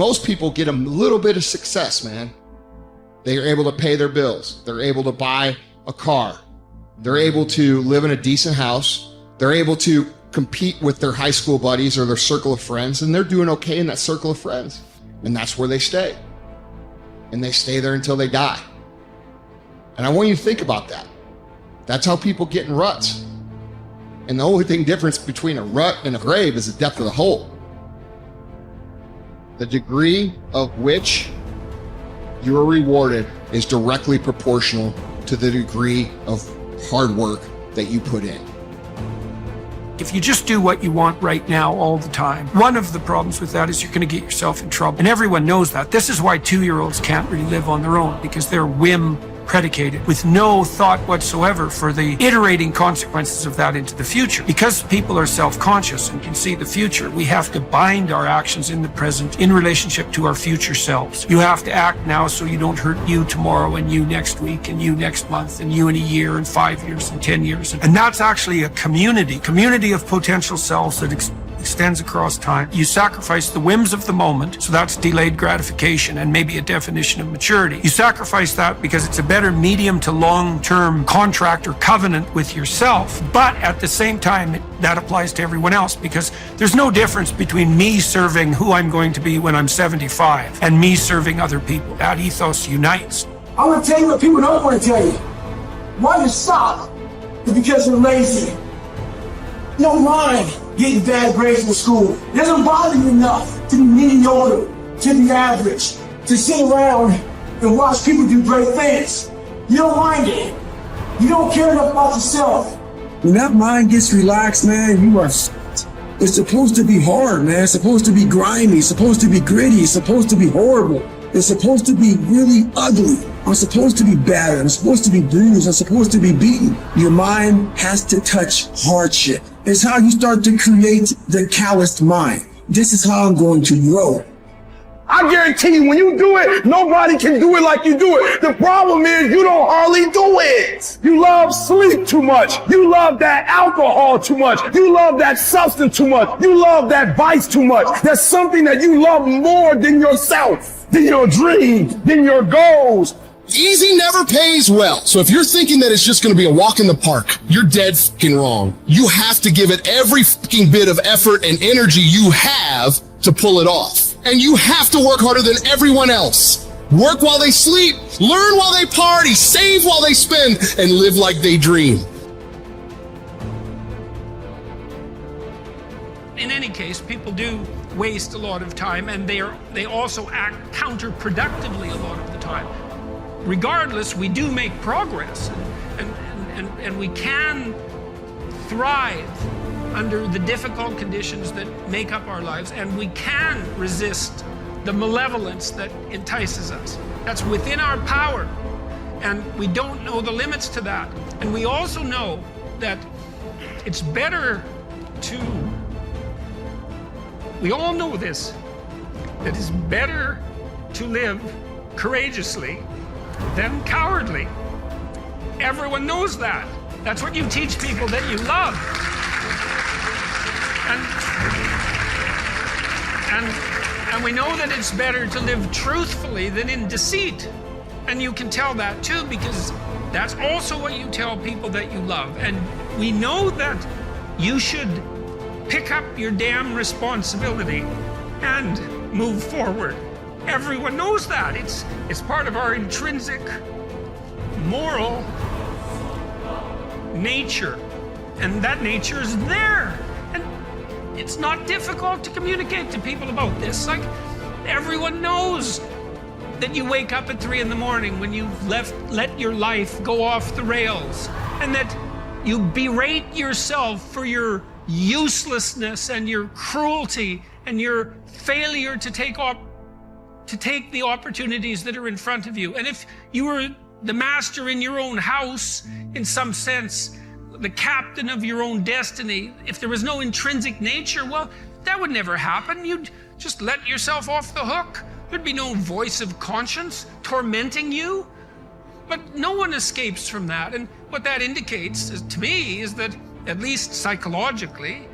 Most people get a little bit of success, man. They are able to pay their bills. They're able to buy a car. They're able to live in a decent house. They're able to compete with their high school buddies or their circle of friends, and they're doing okay in that circle of friends. And that's where they stay. And they stay there until they die. And I want you to think about that. That's how people get in ruts. And the only difference between a rut and a grave is the depth of the hole. The degree of which you are rewarded is directly proportional to the degree of hard work that you put in. If you just do what you want right now all the time, one of the problems with that is you're going to get yourself in trouble. And everyone knows that. This is why 2-year-olds can't really live on their own, because they're whim predicated with no thought whatsoever for the iterating consequences of that into the future. Because people are self-conscious and can see the future, we have to bind our actions in the present in relationship to our future selves. You have to act now so you don't hurt you tomorrow and you next week and you next month and you in a year and 5 years and 10 years. And that's actually a community of potential selves that extends across time. You sacrifice the whims of the moment, so that's delayed gratification and maybe a definition of maturity. You sacrifice that because it's a better medium to long-term contract or covenant with yourself, but at the same time, that applies to everyone else, because there's no difference between me serving who I'm going to be when I'm 75 and me serving other people. That ethos unites. I'm gonna tell you what people don't want to tell you. Why you stop is because you're lazy. You don't mind getting bad grades in school. It doesn't bother you enough to be mediocre, to be average, to sit around and watch people do great things. You don't mind it. You don't care enough about yourself. When that mind gets relaxed, man, you are... It's supposed to be hard, man. It's supposed to be grimy. It's supposed to be gritty. It's supposed to be horrible. It's supposed to be really ugly. I'm supposed to be battered. I'm supposed to be bruised. I'm supposed to be beaten. Your mind has to touch hardship. It's how you start to create the calloused mind. This is how I'm going to grow. I guarantee you, when you do it, nobody can do it like you do it. The problem is you don't hardly do it. You love sleep too much. You love that alcohol too much. You love that substance too much. You love that vice too much. There's something that you love more than yourself, than your dreams, than your goals. Easy never pays well. So if you're thinking that it's just going to be a walk in the park, you're dead fucking wrong. You have to give it every fucking bit of effort and energy you have to pull it off. And you have to work harder than everyone else. Work while they sleep, learn while they party, save while they spend, and live like they dream. In any case, people do waste a lot of time, and they also act counterproductively a lot of the time. Regardless, we do make progress, and we can thrive under the difficult conditions that make up our lives, and we can resist the malevolence that entices us. That's within our power, and we don't know the limits to that. And we also know that it's better to, we all know this, that it's better to live courageously than cowardly. Everyone knows that. That's what you teach people that you love. And we know that it's better to live truthfully than in deceit. And you can tell that too, because that's also what you tell people that you love. And we know that you should pick up your damn responsibility and move forward. Everyone knows that. It's part of our intrinsic moral nature. And that nature is there. And it's not difficult to communicate to people about this. Like, everyone knows that you wake up at 3 in the morning when you've let your life go off the rails, and that you berate yourself for your uselessness and your cruelty and your failure to take the opportunities that are in front of you. And if you were the master in your own house, in some sense, the captain of your own destiny, if there was no intrinsic nature, well, that would never happen. You'd just let yourself off the hook. There'd be no voice of conscience tormenting you. But no one escapes from that. And what that indicates to me is that, at least psychologically,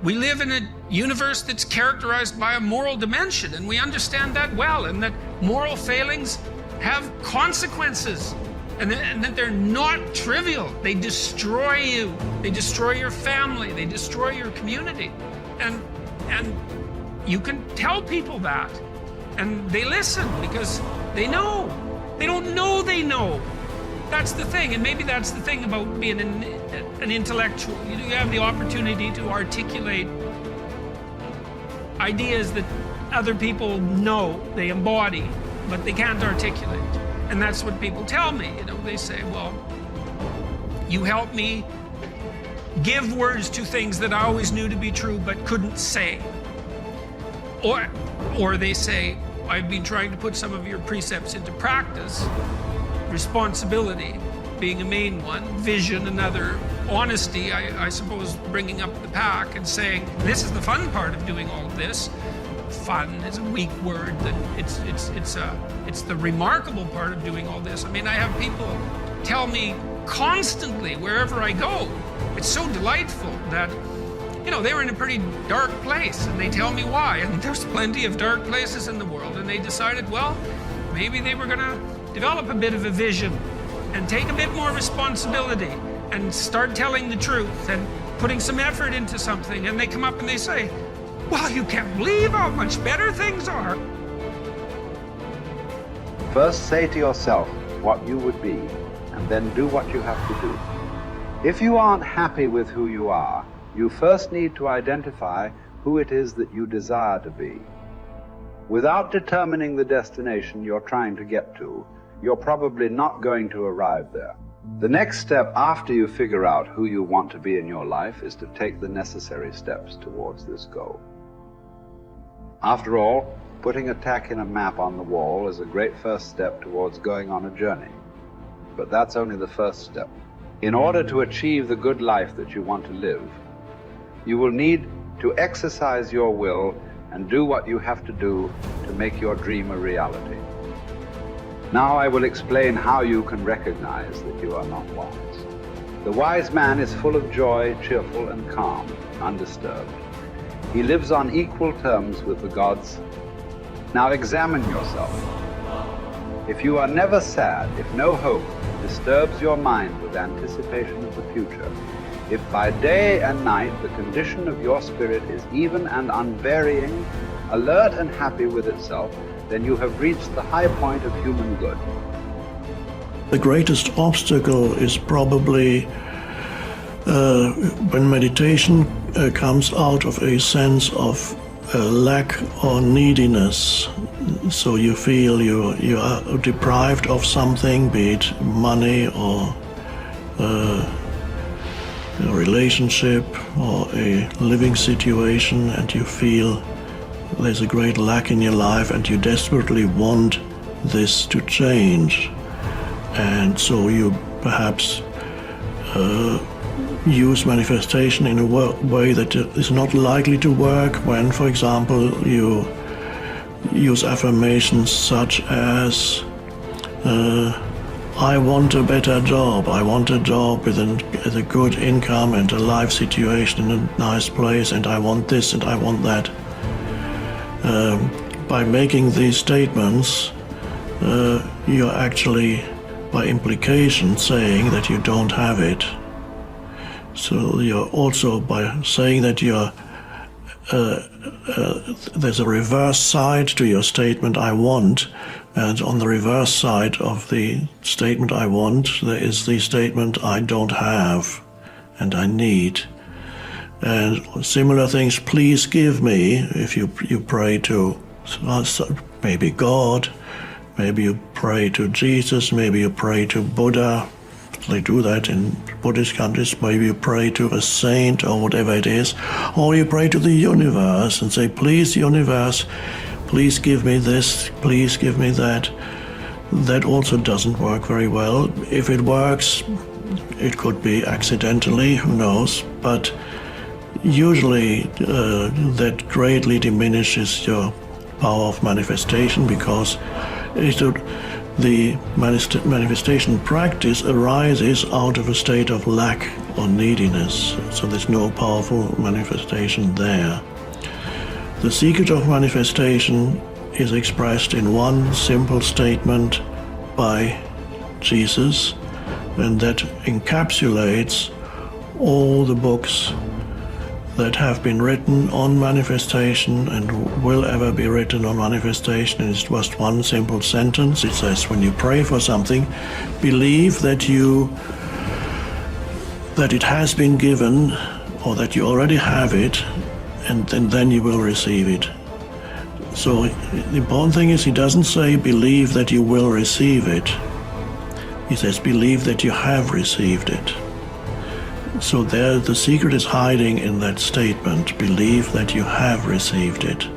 We live in a universe that's characterized by a moral dimension, and we understand that well, and that moral failings have consequences, and that they're not trivial. They destroy you. They destroy your family. They destroy your community. And you can tell people that, and they listen because they know. They don't know they know. That's the thing, and maybe that's the thing about being an intellectual. You have the opportunity to articulate ideas that other people know, they embody, but they can't articulate. And that's what people tell me. They say, well, you help me give words to things that I always knew to be true but couldn't say. Or they say, I've been trying to put some of your precepts into practice. Responsibility being a main one, vision another, honesty, I suppose, bringing up the pack and saying, this is the fun part of doing all of this. Fun is a weak word. It's the remarkable part of doing all this. I mean, I have people tell me constantly wherever I go, it's so delightful that, they were in a pretty dark place, and they tell me why. And there's plenty of dark places in the world, and they decided, well, maybe they were going to develop a bit of a vision and take a bit more responsibility and start telling the truth and putting some effort into something. And they come up and they say, wow, you can't believe how much better things are. First say to yourself what you would be, and then do what you have to do. If you aren't happy with who you are, you first need to identify who it is that you desire to be. Without determining the destination you're trying to get to, you're probably not going to arrive there. The next step after you figure out who you want to be in your life is to take the necessary steps towards this goal. After all, putting a tack in a map on the wall is a great first step towards going on a journey. But that's only the first step. In order to achieve the good life that you want to live, you will need to exercise your will and do what you have to do to make your dream a reality. Now I will explain how you can recognize that you are not wise. The wise man is full of joy, cheerful and calm, undisturbed. He lives on equal terms with the gods. Now examine yourself. If you are never sad, if no hope disturbs your mind with anticipation of the future, if by day and night the condition of your spirit is even and unvarying, alert and happy with itself, then you have reached the high point of human good. The greatest obstacle is probably when meditation comes out of a sense of lack or neediness. So you feel you are deprived of something, be it money or a relationship or a living situation, and you feel there's a great lack in your life and you desperately want this to change. And so you perhaps use manifestation in a way that is not likely to work when, for example, you use affirmations such as I want a better job, I want a job with a good income and a life situation in a nice place, and I want this and I want that. By making these statements, you're actually, by implication, saying that you don't have it. So you're also, by saying that you're there's a reverse side to your statement, I want, and on the reverse side of the statement, I want, there is the statement, I don't have, and I need. And similar things, please give me, if you pray to maybe God, maybe you pray to Jesus, maybe you pray to Buddha. They do that in Buddhist countries. Maybe you pray to a saint or whatever it is, or you pray to the universe and say, please, universe, please give me this, please give me that. That also doesn't work very well. If it works, it could be accidentally, who knows, but usually that greatly diminishes your power of manifestation, because the manifestation practice arises out of a state of lack or neediness. So there's no powerful manifestation there. The secret of manifestation is expressed in one simple statement by Jesus, and that encapsulates all the books that have been written on manifestation and will ever be written on manifestation. And it's just one simple sentence. It says, when you pray for something, believe that it has been given, or that you already have it, and then you will receive it. So the important thing is, he doesn't say believe that you will receive it. He says believe that you have received it. So there, the secret is hiding in that statement, believe that you have received it.